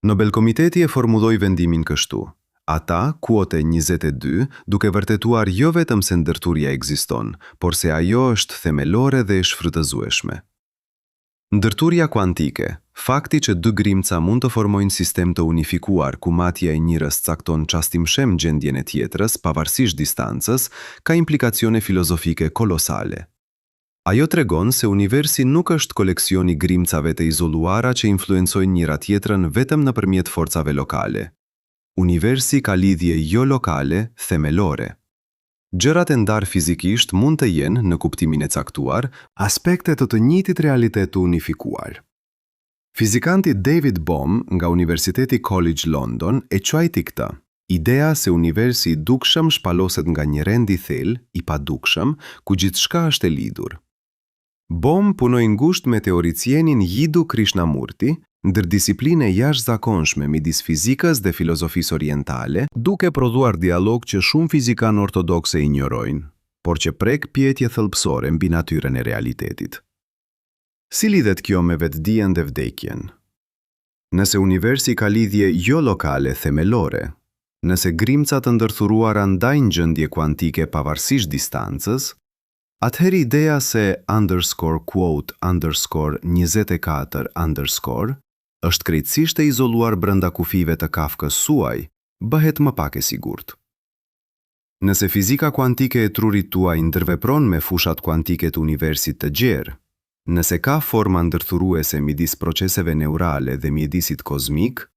Nobel Komiteti e formuloi vendimin kështu: ata, quote 22, duke vërtetuar jo vetëm se ndërturja ekziston, por se ajo është themelore dhe e shfrytëzueshme. Ndërturja kuantike, fakti që dy grimca mund të formojnë sistem të unifikuar ku matja e njërës cakton çastimshem gjendjen e tjetrës pavarësisht distancës, ka implikacione filozofike kolosale. Ajo tregon se universi nuk është koleksion i grimcave të izoluara që influencojnë njëra tjetrën vetëm nëpërmjet forcave lokale. Universi ka lidhje jo lokale, themelore. Gjërat e ndarë fizikisht mund të jenë, në kuptimin e caktuar, aspekte të njëjtit realitet të unifikuar. Fizikanti David Bohm nga Universiteti College London e quajti këtë: idea se universi i dukshëm shpaloset nga një rend i thellë, i padukshëm, ku gjithçka është e lidhur. Bohm punoi ngushtë me teoricienin Jiddu Krishnamurti, ndër disipline jashtëzakonshme midis fizikës dhe filozofisë orientale, duke prodhuar dialog që shumë fizikanë ortodokse injorojnë, por që prek pyetje thelbësore mbi natyrën e realitetit. Si lidhet kjo me vetdijen dhe vdekjen? Nëse universi ka lidhje jo lokale themelore, nëse grimcat të ndërthuruara ndajnë gjendje kuantike pavarësisht distancës, atëherë ideja se _quote_24_ është krejtësisht e izoluar brenda kufive të Kafkës suaj, bëhet më pak e sigurt. Nëse fizika kuantike e trurit tuaj ndërvepron me fushat kuantike të universit të gjerë, nëse ka forma ndërthuruese midis proceseve neurale dhe mjedisit kozmik,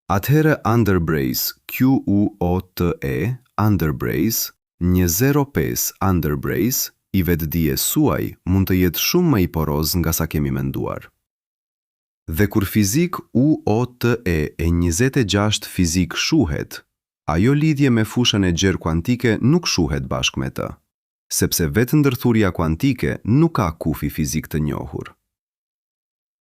atëherë underbrace QUOTE underbrace 105 underbrace i vetdijes suaj mund të jetë shumë më i poroz nga sa kemi menduar. Dhe kur fizik UOTE e 26 fizik shuhet, ajo lidhje me fushën e gjerë kuantike nuk shuhet bashkë me të, sepse vetë ndërthurja kuantike nuk ka kufi fizik të njohur.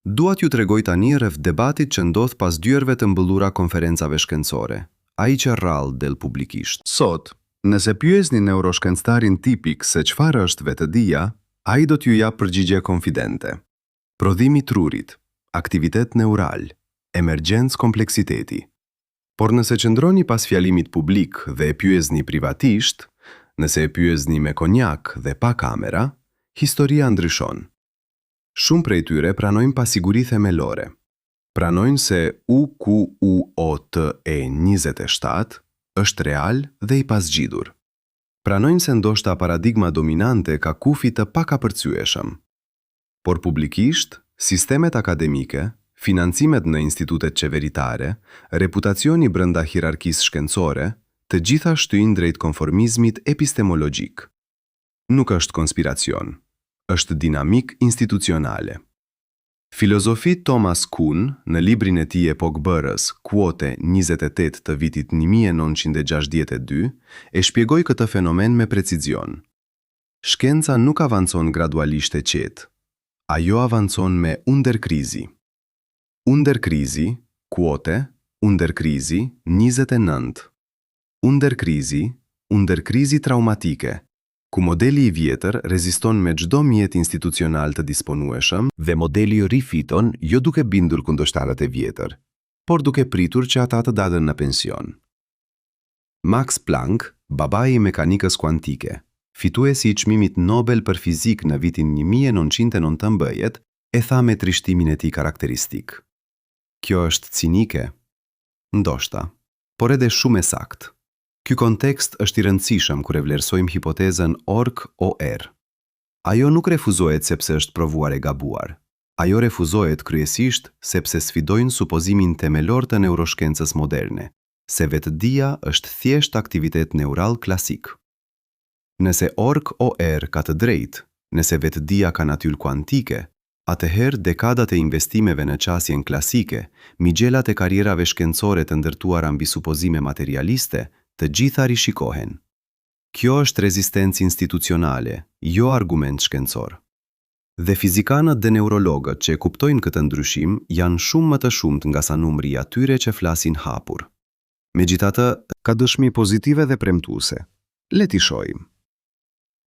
Dua t'ju tregoj tani rreth debatit që ndodh pas dyerve të mbëllura konferencave shkencore, ai që rrallë del publikisht. Sot, nëse pyesni neuroshkencëtarin tipik se çfarë është vetëdia, ai do t'ju jap përgjigje konfidente. Prodhimi i trurit, aktivitet neural, emergjencë kompleksiteti. Por nëse qëndroni pas fjalimit publik dhe e pyesni privatisht, nëse e pyesni me konjak dhe pa kamera, historia ndryshon. Shumë prej tyre pranojnë pasiguri themelore. Pranojnë se UQUOTE27 është real dhe i pasgjidur. Pranojnë se ndoshta paradigma dominante ka kufi të pakapërcyeshëm. Por publikisht, sistemet akademike, financimet në institutet qeveritare, reputacioni brenda hierarkisë shkencore, të gjitha shtyjnë drejt konformizmit epistemologjik. Nuk është konspiracion, është dinamik institucionale. Filozofi Thomas Kuhn, në librin e tij Epokbërës, Quote 28 të vitit 1962, e shpjegoi këtë fenomen me precizion. Shkenca nuk avancon gradualisht e qetë, ajo avancon me underkrizi. Underkrizi, Quote, underkrizi 29. Underkrizi traumatike, ku modeli i vjetër reziston me çdo mjet institucional të disponueshëm dhe modeli rifiton jo duke bindur kundërshtarët e vjetër, por duke pritur që ata të dalën në pension. Max Planck, babai i mekanikës kuantike, fituesi i çmimit Nobel për fizik në vitin 1919, e tha me trishtimin e tij karakteristik. Kjo është cinike? Ndoshta, por edhe shumë e saktë. Ky kontekst është i rëndësishëm kur e vlerësojmë hipotezën ORC-OR. Ajo nuk refuzohet sepse është provuar e gabuar. Ajo refuzohet kryesisht sepse sfidojnë supozimin themelor të neuroshkencës moderne, se vetëdia është thjesht aktivitet neural klasik. Nëse ORC-OR ka të drejtë, nëse vetëdia ka natyrë kuantike, atëherë dekadat e investimeve në qasjen klasike, migjelat e karrierave shkencore të ndërtuara mbi supozime materialiste, të gjitha rishikohen. Kjo është rezistencë institucionale, jo argument shkencor. Dhe fizikanët dhe neurologët që e kuptojnë këtë ndryshim janë shumë më të shumt nga sa numri i atyre që flasin hapur. Megjithatë, ka dëshmi pozitive dhe premtuese. Le t'i shohim.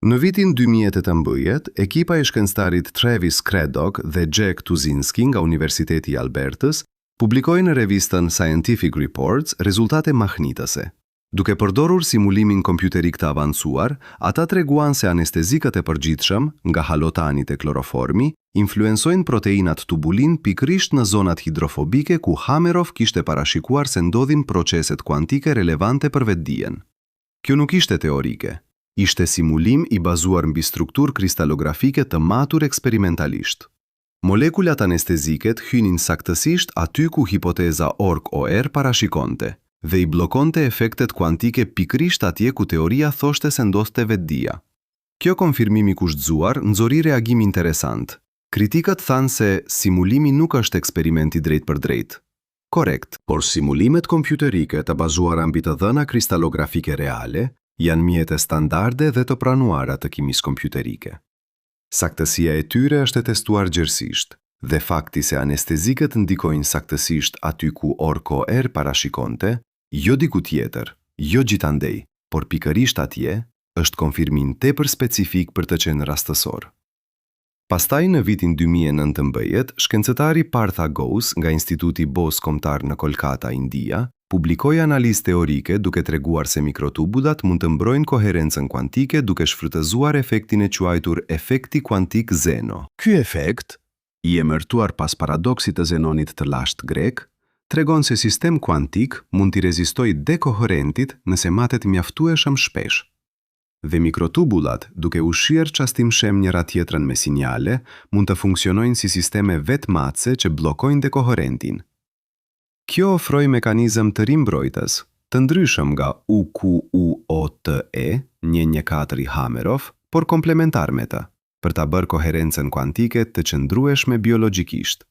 Në vitin 2018, ekipa e shkencëtarit Travis Craddock dhe Jack Tuzinski nga Universiteti i Albertës publikoi në revistën Scientific Reports rezultate mahnitëse. Duke përdorur simulimin kompjuterik të avancuar, ata treguan se anestezikët e përgjithshëm, nga halotanit e kloroformi, influencojnë proteinat tubulin pikrisht në zonat hidrofobike ku Hameroff kishte parashikuar se ndodhin proceset kuantike relevante për vetdijen. Kjo nuk ishte teorike, ishte simulim i bazuar mbi strukturë kristalografike të matur eksperimentalisht. Molekulat anestezike hynin saktësisht aty ku hipoteza ORC-OR parashikonte, dhe i blokonte efektet kuantike pikrisht atje ku teoria thoshte se ndodhte vetdia. Kjo konfirmim i kushtzuar nxori reagim interesant. Kritikët thanë se simulimi nuk është eksperimenti drejt për drejt. Korrekt, por simulimet kompjuterike të bazuara mbi të dhëna kristalografike reale janë mjete standarde dhe të pranuara të kimisë kompjuterike. Saktësia e tyre është e testuar gjerësisht, Dhe fakti se anestezikët ndikojnë saktësisht aty ku orko parashikonte, jo diku tjetër, jo gjithandej, por pikërisht atje, është konfirmim tepër specifik për të qenë rastësor. Pastaj në vitin 2019, shkencëtari Partha Ghose nga Instituti Bose Kombëtar në Kolkata, India, publikoi analizë teorike duke treguar se mikrotubulat mund të mbrojnë koherencën kuantike duke shfrytëzuar efektin e quajtur efekti kuantik Zeno. Ky efekt, i emërtuar pas paradoksit të Zenonit të lashtë grek, tregon se sistem kuantik mund t'i rezistoj dekoherentit nëse matet mjaftueshëm shpesh. Dhe mikrotubulat, duke u shirë çastim shem njëra tjetrën me sinjale, mund të funksionojnë si sisteme vetmatse që bllokojnë dekoherentin. Kjo ofroi mekanizëm të rimbrojtës, të ndryshëm nga UQUOTE, 114 i Hameroff, por komplementar me të, për ta bërë koherencën kuantike të qëndrueshme biologjikisht.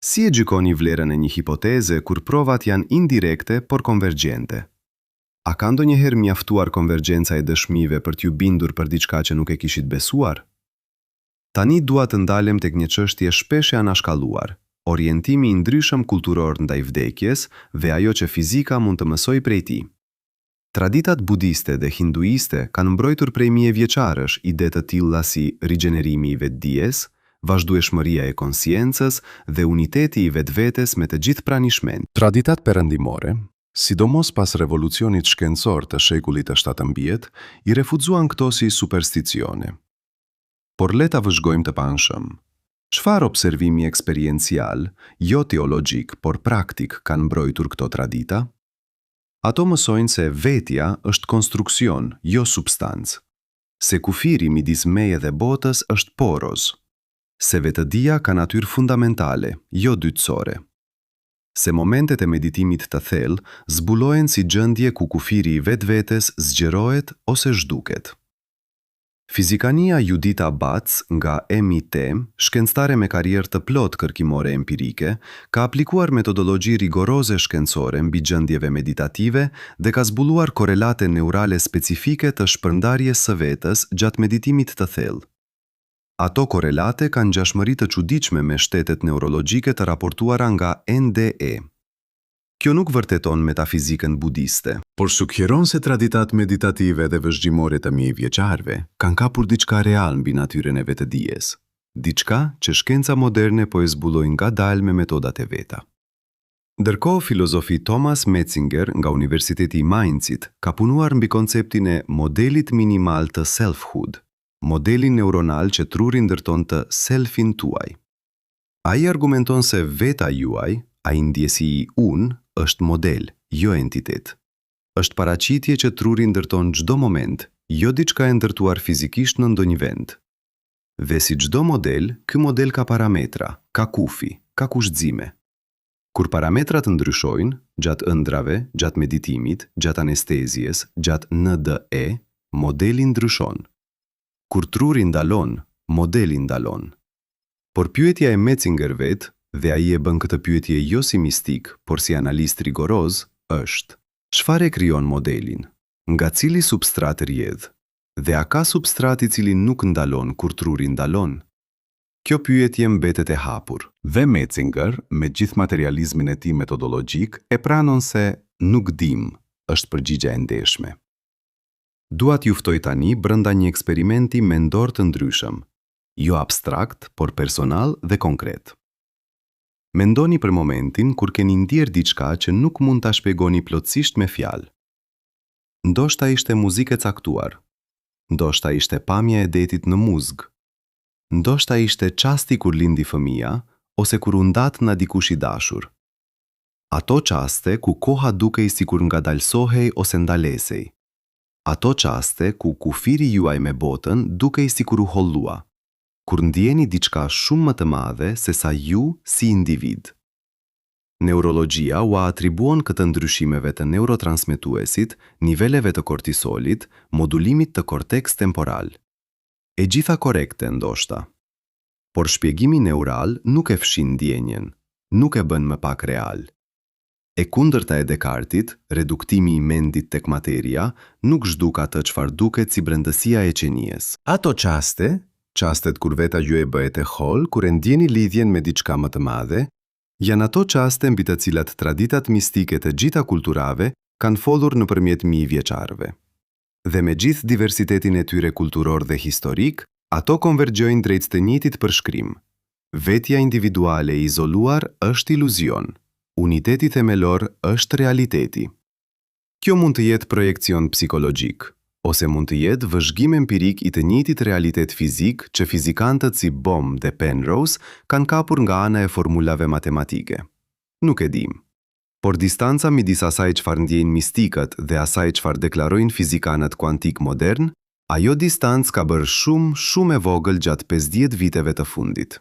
Si e gjykoni vlerën e një hipoteze kur provat janë indirekte por konvergjente? A ka ndonjëherë mjaftuar konvergjenca e dëshmive për t'ju bindur për diçka që nuk e kishit besuar? Tani dua të ndalem tek një çështje shpesh e anashkalluar, orientimi i ndryshëm kulturor ndaj vdekjes dhe ajo që fizika mund të mësoj prej tij. Traditat budiste dhe hinduiste kanë mbrojtur prej mijëvjeçarësh ide të tilla si rigjenerimi i vetdijes, vazhdueshmëria e konsciencës dhe uniteti i vetvetes me të gjithë pranishmend. Traditat perëndimore, sidomos pas revolucionit shkencor të shekullit të 17, i refuzuan këto si supersticione. Por le ta vëzhgojmë të panshëm. Çfarë observimi eksperiencial, jo teologjik, por praktik kanë mbrojtur këto tradita? Ato mësojnë se vetja është konstruksion, jo substancë. Se kufiri midis meje dhe botës është poroz. Se vetëdia ka natyrë fundamentale, jo dytësore. Se momentet e meditimit të thellë zbulohen si gjendje ku kufiri i vetvetes zgjerohet ose zhduket. Fizikania Judita Batz nga MIT, shkencëtare me karrierë të plot kërkimore empirike, ka aplikuar metodologji rigoroze shkencore mbi gjendjeve meditative dhe ka zbuluar korelate neurale specifike të shpërndarjes së vetës gjatë meditimit të thellë. Ato korelate kanë ngjashmëri të çuditshme me shtetet neurologjike të raportuara nga NDE. Kjo nuk vërteton metafizikën budiste, por sugjeron se traditat meditative dhe vëzhgjimore të mijëvjeçarëve kanë kapur diçka real mbi natyrën e vetëdijes, diçka që shkenca moderne po e zbuloi ngadalë me metodat e veta. Ndërkohë, filozofi Thomas Metzinger nga Universiteti i Mainzit ka punuar mbi konceptin e modelit minimal të selfhood, modelin neuronal që truri ndërton të selfin tuaj. Ai argumenton se veta juaj, ai ndjesi i unë, është model, jo entitet. Është paraqitje që truri ndërton çdo moment, jo diçka e ndërtuar fizikisht në ndonjë vend. Dhe si çdo model, ky model ka parametra, ka kufi, ka kushtëzime. Kur parametrat ndryshojnë, gjatë ëndrave, gjatë meditimit, gjatë anestezjes, gjatë NDE, modeli ndryshon. Kur truri ndalon, modeli ndalon. Por pyetja e Metzinger vet, dhe ai e bën këtë pyetje jo si mistik, por si analist rigoroz, është: çfarë e krijon modelin? Nga cili substrat rrjedh? Dhe a ka substrat i cili nuk ndalon kur truri ndalon? Kjo pyetje mbetet e hapur. Dhe Metzinger, me gjithë materializmin e tij metodologjik, e pranon se nuk dim, është përgjigja e ndeshme. Dua t'ju ftoj tani brenda një eksperimenti mendor të ndryshëm, jo abstrakt, por personal dhe konkret. Mendoni për momentin kur keni ndier diçka që nuk mund ta shpjegoni plotësisht me fjalë. Ndoshta ishte muzikë e caktuar. Ndoshta ishte pamja e detit në muzg. Ndoshta ishte çasti kur lindi fëmia ose kur u ndat nga dikush i dashur. Ato çaste ku koha dukej sikur ngadalsohej ose ndalesej. Ato çaste ku kufiri juaj me botën dukej sikur u hollua, kur ndjeni diçka shumë më të madhe se sa ju si individ. Neurologjia u atribuon këtë ndryshimeve të neurotransmetuesit, niveleve të kortisolit, modulimit të korteks temporal. E gjitha korekte ndoshta. Por shpjegimi neural nuk e fshin ndjenjen, nuk e bën më pak real. E kundërta e Descartit, reduktimi i mendit tek materia, nuk zhduk atë çfarë duket si brendësia e qenies. Ato çaste, Çastet kur veta ju e bëhet e holl, kur e ndjeni lidhjen me diçka më të madhe, janë ato çaste mbi të cilat traditat mistike të gjitha kulturave kanë folur nëpërmjet mijë vjeçarëve. Dhe me gjithë diversitetin e tyre kulturor dhe historik, ato konvergjojnë drejt të njëjtit përshkrim. Vetja individuale e izoluar është iluzion. Uniteti themelor është realiteti. Kjo mund të jetë projekcion psikologjik, ose mund të jetë vëzhgim empirik i të njëjtit realitet fizik që fizikantët si Bohm dhe Penrose kanë kapur nga ana e formulave matematike. Nuk e dim. Por distanca midis asaj çfarë ndjejnë mistikët dhe asaj çfarë deklarojnë fizikanët kuantik modern, ajo distancë ka bërë shumë e vogël gjatë 50 viteve të fundit.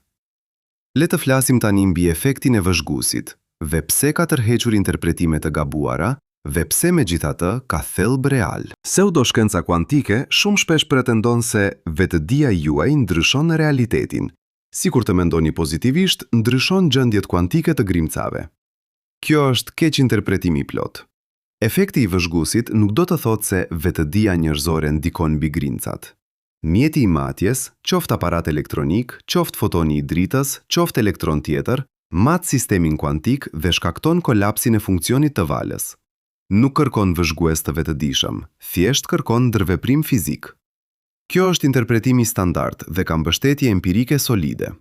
Le të flasim tani mbi efektin e vëzhguesit, dhe pse ka tërhequr interpretime të gabuara, dhe pse megjithatë ka thelb real. Pseudoshkenca kuantike shumë shpesh pretendon se vetëdia juaj ndryshon realitetin. Sikur të mendoni pozitivisht, ndryshon gjendjet kuantike të grimcave. Kjo është keq interpretimi i plot. Efekti i vëzhguesit nuk do të thotë se vetëdia njerëzore ndikon mbi grimcat. Mjeti i matjes, qoftë aparat elektronik, qoftë fotoni i dritës, qoftë elektron tjetër, mat sistemin kuantik dhe shkakton kolapsin e funksionit të valës. Nuk kërkon vëzhgues të vetëdijshëm, thjesht kërkon ndërveprim fizik. Kjo është interpretimi standard dhe ka mbështetje empirike solide.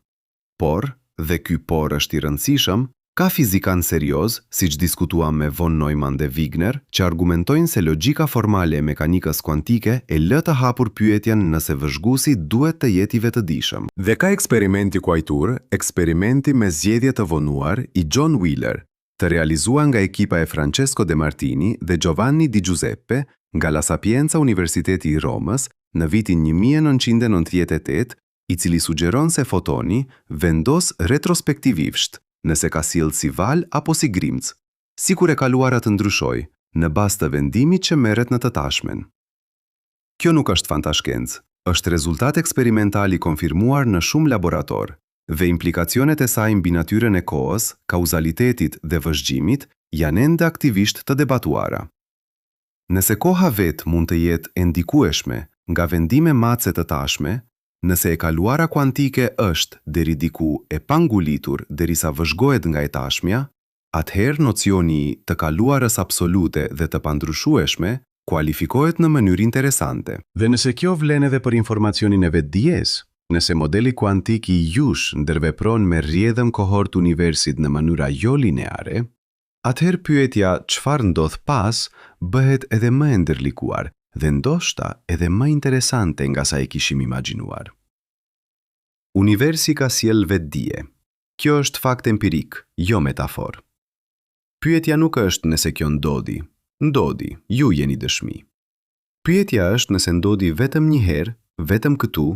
Por, dhe ky por është i rëndësishëm, ka fizikan serioz, siç diskutuam me von Neumann dhe Wigner, që argumentojnë se logjika formale e mekanikës kuantike e lë të hapur pyetjen nëse vëzhguesi duhet të jetë i vetëdijshëm. Dhe ka eksperimenti kuajtur, eksperimenti me zgjedhje të vonuar i John Wheeler, të realizuar nga ekipa e Francesco De Martini dhe Giovanni Di Giuseppe nga La Sapienza Universiteti i Romës në vitin 1998, i cili sugjeron se fotoni vendos retrospektivisht nëse ka sjellë si val apo si grimc, sikur e kaluara të ndryshoj, në bazë të vendimit që merret në të tashmen. Kjo nuk është fantashkencë, është rezultat eksperimental i konfirmuar në shumë laborator, dhe implikacionet e saj mbi natyrën e kohës, kauzalitetit dhe vëzhgjimit janë ende aktivisht të debatuara. Nëse koha vetë mund të jetë e ndikueshme nga vendime matse të tashme, nëse e kaluara kuantike është deri diku e pangulitur derisa vëzhgohet nga e tashmja, atëherë nocioni i të kaluarës absolute dhe të pandryshueshme kualifikohet në mënyrë interesante. Dhe nëse kjo vlen edhe për informacionin e vetdijes, nëse modeli kuantik i jush ndërvepron me rrjedhëm kohor të universit në mënyra jo lineare, atëherë pyetja çfarë ndodh pas bëhet edhe më e ndërlikuar dhe ndoshta edhe më interesante nga sa e kishim imagjinuar. Universi ka sjell vetdije. Kjo është fakt empirik, jo metafor. Pyetja nuk është nëse kjo ndodhi. Ndodhi, ju jeni dëshmi. Pyetja është nëse ndodhi vetëm një herë, vetëm këtu,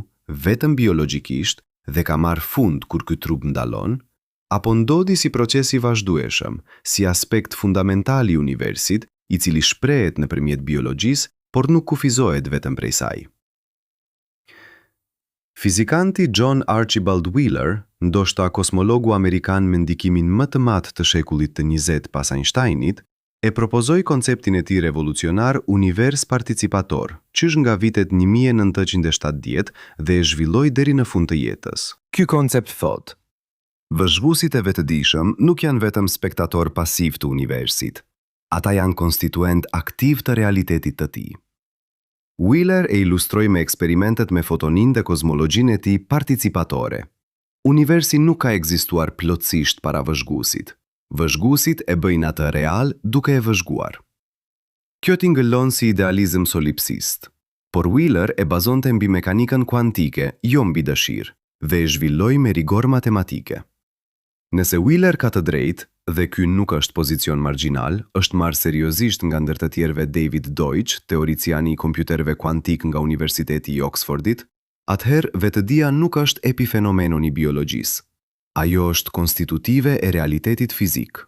vetëm biologjikisht dhe ka marrë fund kur ky trup ndalon, apo ndodhi si proces i vazhdueshëm, si aspekt fundamental i universit, i cili shprehet nëpërmjet biologjisë, por nuk kufizohet vetëm prej saj. Fizikanti John Archibald Wheeler, ndoshta kosmologu amerikan me ndikimin më të madh të shekullit të 20 pas Einsteinit, e propozoi konceptin e tij revolucionar univers participator, qysh nga vitet 1970 dhe e zhvilloi deri në fund të jetës. Ky koncept thotë: vëzhguesit e vetëdijshëm nuk janë vetëm spektator pasiv të universit. Ata janë konstituent aktiv të realitetit të tij. Wheeler e ilustroi me eksperimentet me fotonin dhe kozmologjinë e tij participatore. Universi nuk ka ekzistuar plotësisht para vëzhguesit. Vëzhguesit e bëjnë atë real duke e vëzhguar. Kjo tingëllon si idealizëm solipsist, por Wheeler e bazonte mbi mekanikën kuantike, jo mbi dëshirë, dhe e zhvilloi me rigor matematike. Nëse Wheeler ka të drejtë, dhe ky nuk është pozicion marginal, është marrë seriozisht nga ndër të tjerëve David Deutsch, teoriciani i kompjuterëve kuantik nga Universiteti i Oxfordit, atëherë vetëdia nuk është epifenomenon i biologjisë. Ajo është konstitutive e realitetit fizik.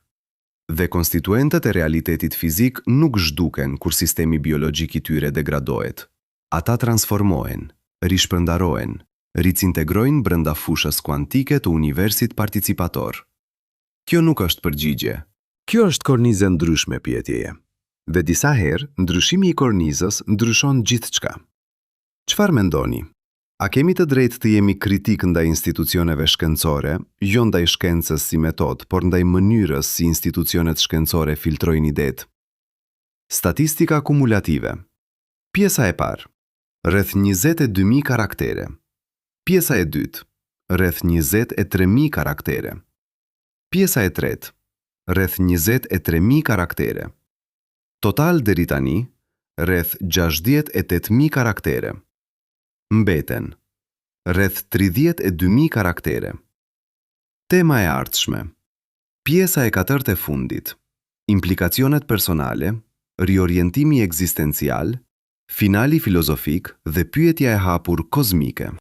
Dhe konstituentët e realitetit fizik nuk zhduken kur sistemi biologjik i tyre degradohet. Ata transformohen, rishpërndarohen, ricintegrojnë brenda fushës kuantike të universit participator. Kjo nuk është përgjigje. Kjo është kornizë ndryshme pyetjeje. Dhe disa herë, ndryshimi i kornizës ndryshon gjithçka. Çfarë mendoni? A kemi të drejtë të jemi kritik ndaj institucioneve shkencore, jo ndaj shkencës si metodë, por ndaj mënyrës si institucionet shkencore filtrojnë idetë? Statistika kumulative. Pjesa e parë. Rreth 22.000 karaktere. Pjesa e dytë. Rreth 23.000 karaktere. Pjesa e tretë. Rreth 23.000 karaktere. Total deri tani, rreth 68.000 karaktere. Mbeten, rreth 32.000 karaktere. Tema e ardhshme. Pjesa e katërt e fundit. Implikacionet personale, riorientimi ekzistencial, finali filozofik dhe pyetja e hapur kozmike.